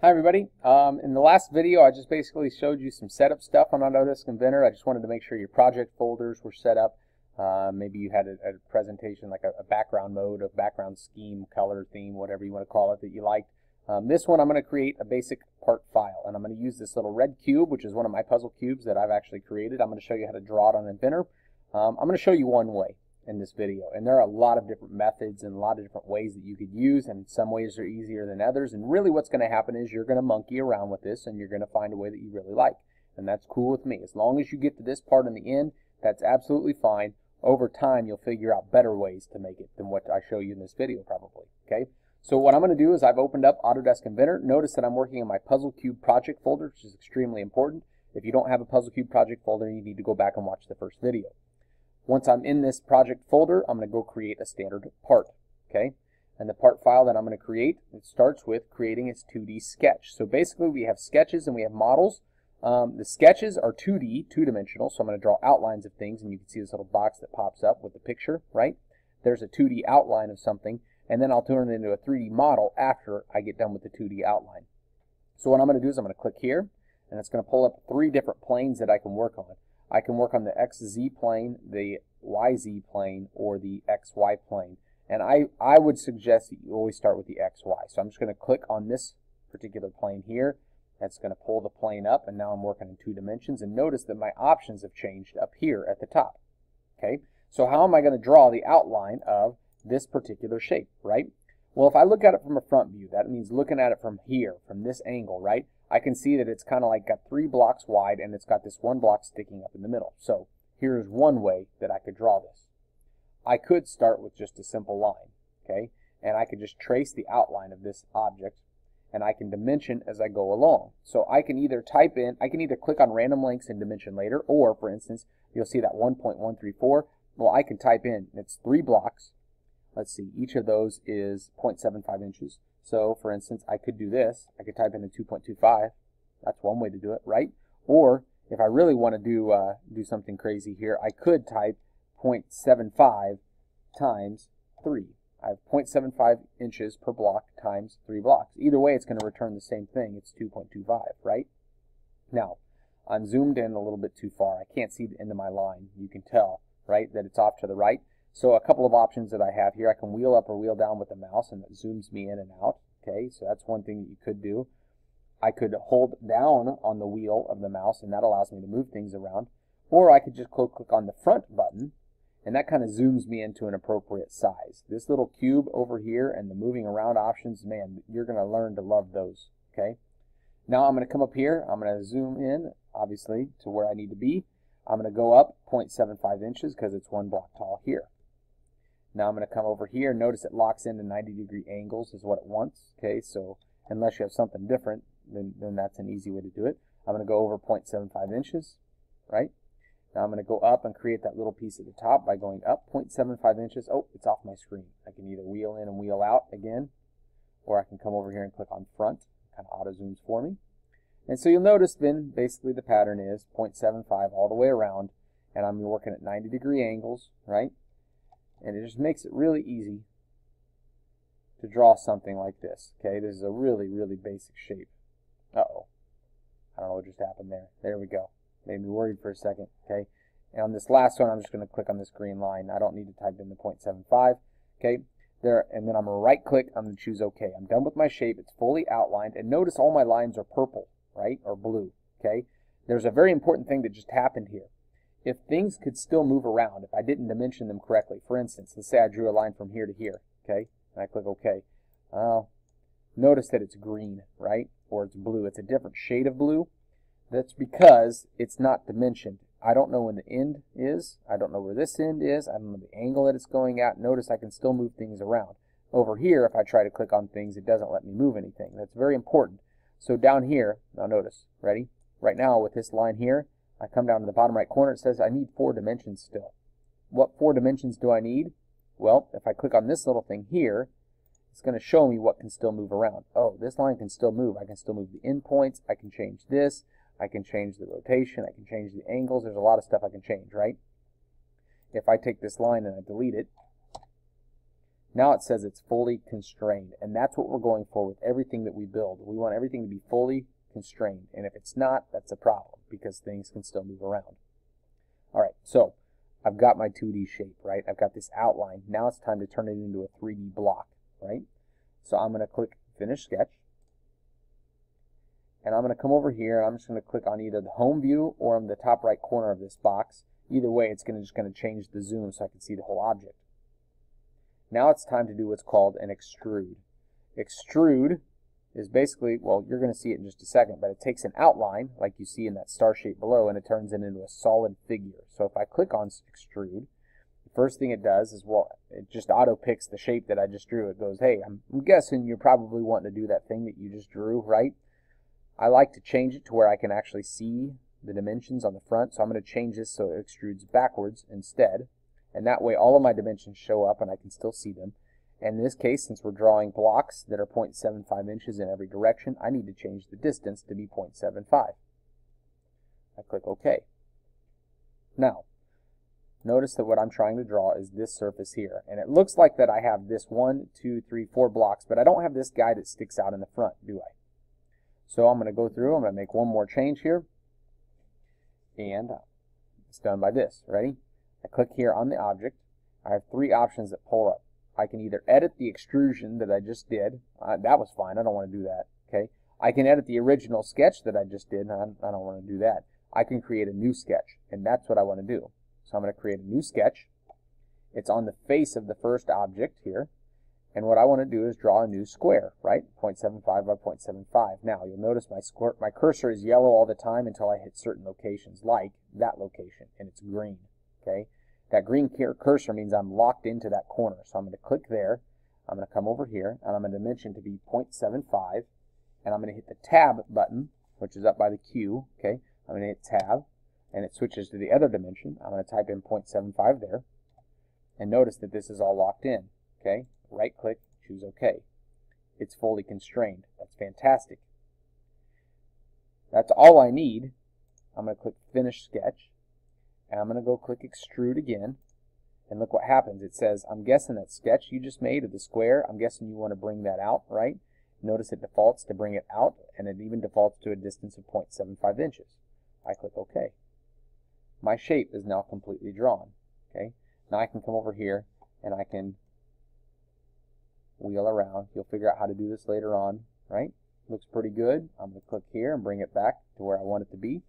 Hi everybody. In the last video I just basically showed you some setup stuff on Autodesk Inventor. I just wanted to make sure your project folders were set up. Maybe you had a presentation like a background mode, a background scheme, color, theme, whatever you want to call it that you liked. This one I'm going to create a basic part file, and I'm going to use this little red cube, which is one of my puzzle cubes that I've actually created. I'm going to show you how to draw it on Inventor. I'm going to show you one way in this video, and there are a lot of different methods and a lot of different ways that you could use, and some ways are easier than others. And really what's going to happen is you're going to monkey around with this and you're going to find a way that you really like, and that's cool with me. As long as you get to this part in the end, that's absolutely fine. Over time you'll figure out better ways to make it than what I show you in this video probably. Okay, so what I'm going to do is I've opened up Autodesk Inventor. Notice that I'm working in my puzzle cube project folder, which is extremely important. If you don't have a puzzle cube project folder, you need to go back and watch the first video. Once I'm in this project folder, I'm going to go create a standard part, okay? And the part file that I'm going to create, it starts with creating its 2D sketch. So basically we have sketches and we have models. The sketches are 2D, two-dimensional, so I'm going to draw outlines of things, and you can see this little box that pops up with the picture, right? There's a 2D outline of something, and then I'll turn it into a 3D model after I get done with the 2D outline. So what I'm going to do is I'm going to click here, and it's going to pull up 3 different planes that I can work on. I can work on the XZ plane, the YZ plane, or the XY plane. And I would suggest that you always start with the XY. So I'm just going to click on this particular plane here. That's going to pull the plane up, and now I'm working in 2 dimensions. And notice that my options have changed up here at the top. Okay, so how am I going to draw the outline of this particular shape, right? Well, if I look at it from a front view, that means looking at it from here, from this angle, right? I can see that it's kind of like got 3 blocks wide, and it's got this 1 block sticking up in the middle. So here's one way that I could draw this. I could start with just a simple line, okay? And I could just trace the outline of this object, and I can dimension as I go along. So I can either type in, I can either click on random lengths and dimension later, or for instance, you'll see that 1.134. Well, I can type in, it's 3 blocks. Let's see, each of those is 0.75 inches. So, for instance, I could do this. I could type in a 2.25. That's one way to do it, right? Or, if I really want to do something crazy here, I could type 0.75 times 3. I have 0.75 inches per block times 3 blocks. Either way, it's going to return the same thing. It's 2.25, right? Now, I'm zoomed in a little bit too far. I can't see the end of my line. You can tell, right, that it's off to the right. So a couple of options that I have here, I can wheel up or wheel down with the mouse, and that zooms me in and out. Okay, so that's one thing that you could do. I could hold down on the wheel of the mouse, and that allows me to move things around. Or I could just click on the front button, and that kind of zooms me into an appropriate size. This little cube over here and the moving around options, man, you're going to learn to love those. Okay, now I'm going to come up here. I'm going to zoom in, obviously, to where I need to be. I'm going to go up 0.75 inches because it's 1 block tall here. Now I'm going to come over here. Notice it locks into 90-degree angles is what it wants. Okay, so unless you have something different, then that's an easy way to do it. I'm going to go over 0.75 inches, right? Now I'm going to go up and create that little piece at the top by going up 0.75 inches. Oh, it's off my screen. I can either wheel in and wheel out again, or I can come over here and click on front. It kind of auto zooms for me. And so you'll notice then basically the pattern is 0.75 all the way around, and I'm working at 90-degree angles, right? And it just makes it really easy to draw something like this. Okay, this is a really, really basic shape. Uh-oh. I don't know what just happened there. There we go. Made me worried for a second. Okay, and on this last one, I'm just going to click on this green line. I don't need to type in the 0.75. Okay, there, and then I'm going to right-click. I'm going to choose OK. I'm done with my shape. It's fully outlined. And notice all my lines are purple, right, or blue. Okay, there's a very important thing that just happened here. If things could still move around, if I didn't dimension them correctly, for instance, let's say I drew a line from here to here, okay, and I click OK. Notice that it's green, right, or it's blue. It's a different shade of blue. That's because it's not dimensioned. I don't know when the end is. I don't know where this end is. I don't know the angle that it's going at. Notice I can still move things around. Over here, if I try to click on things, it doesn't let me move anything. That's very important. So down here, now notice, ready? Right now with this line here, I come down to the bottom right corner, it says I need 4 dimensions still. What 4 dimensions do I need? Well, if I click on this little thing here, it's going to show me what can still move around. Oh, this line can still move. I can still move the endpoints. I can change this. I can change the rotation. I can change the angles. There's a lot of stuff I can change, right? If I take this line and I delete it, Now it says it's fully constrained, and that's what we're going for with everything that we build. We want everything to be fully constrained, and if it's not, that's a problem because things can still move around. All right, so I've got my 2D shape, right? I've got this outline. Now it's time to turn it into a 3D block, right? So I'm going to click Finish Sketch, and I'm going to come over here, and I'm just going to click on either the home view or on the top right corner of this box. Either way, it's just going to change the zoom so I can see the whole object. Now it's time to do what's called an extrude. Extrude is basically, well, you're going to see it in just a second, but it takes an outline, like you see in that star shape below, and it turns it into a solid figure. So if I click on extrude, the first thing it does is, well, it just auto picks the shape that I just drew. It goes, hey, I'm guessing you're probably wanting to do that thing that you just drew, right? I like to change it to where I can actually see the dimensions on the front, so I'm going to change this so it extrudes backwards instead. And that way all of my dimensions show up and I can still see them. And in this case, since we're drawing blocks that are 0.75 inches in every direction, I need to change the distance to be 0.75. I click OK. Now, notice that what I'm trying to draw is this surface here. And it looks like that I have this 1, 2, 3, 4 blocks, but I don't have this guy that sticks out in the front, do I? So I'm going to go through, I'm going to make one more change here. And it's done by this. Ready? I click here on the object. I have 3 options that pull up. I can either edit the extrusion that I just did. That was fine. I don't want to do that. Okay. I can edit the original sketch that I just did. I don't want to do that. I can create a new sketch, and that's what I want to do. So I'm going to create a new sketch. It's on the face of the first object here. And what I want to do is draw a new square, right? 0.75 by 0.75. Now, you'll notice my cursor is yellow all the time until I hit certain locations, like that location, and it's green. Okay? That green cursor means I'm locked into that corner. So I'm going to click there. I'm going to come over here, and I'm going to dimension to be 0.75. And I'm going to hit the Tab button, which is up by the Q. Okay? I'm going to hit Tab, and it switches to the other dimension. I'm going to type in 0.75 there. And notice that this is all locked in. Okay? Right click, choose OK. It's fully constrained. That's fantastic. That's all I need. I'm going to click Finish Sketch. And I'm going to go click Extrude again. And look what happens. It says, I'm guessing that sketch you just made of the square, I'm guessing you want to bring that out, right? Notice it defaults to bring it out, and it even defaults to a distance of 0.75 inches. I click OK. My shape is now completely drawn. Okay. Now I can come over here and I can wheel around. You'll figure out how to do this later on, right? Looks pretty good. I'm going to click here and bring it back to where I want it to be.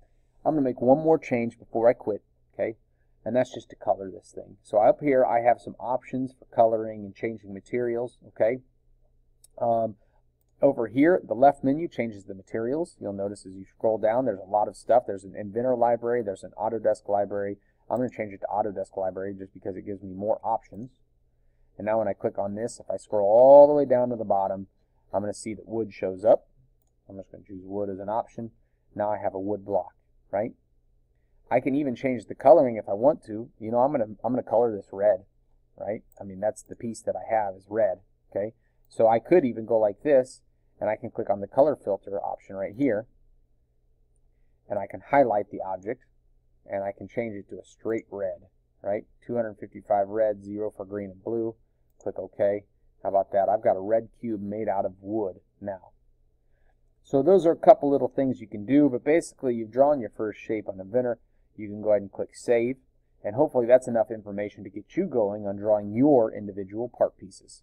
I'm going to make one more change before I quit, okay? And that's just to color this thing. So up here I have some options for coloring and changing materials, okay? Over here, the left menu changes the materials. You'll notice as you scroll down, there's a lot of stuff. There's an Inventor library. There's an Autodesk library. I'm going to change it to Autodesk library just because it gives me more options. And now when I click on this, if I scroll all the way down to the bottom, I'm going to see that wood shows up. I'm just going to choose wood as an option. Now I have a wood block, right? I can even change the coloring if I want to. You know, I'm going to color this red, right? I mean, that's the piece that I have is red, okay? So I could even go like this, and I can click on the color filter option right here, and I can highlight the object, and I can change it to a straight red, right? 255 red, 0 for green and blue. Click OK. How about that? I've got a red cube made out of wood now. So those are a couple little things you can do, but basically you've drawn your first shape on Inventor. You can go ahead and click Save, and hopefully that's enough information to get you going on drawing your individual part pieces.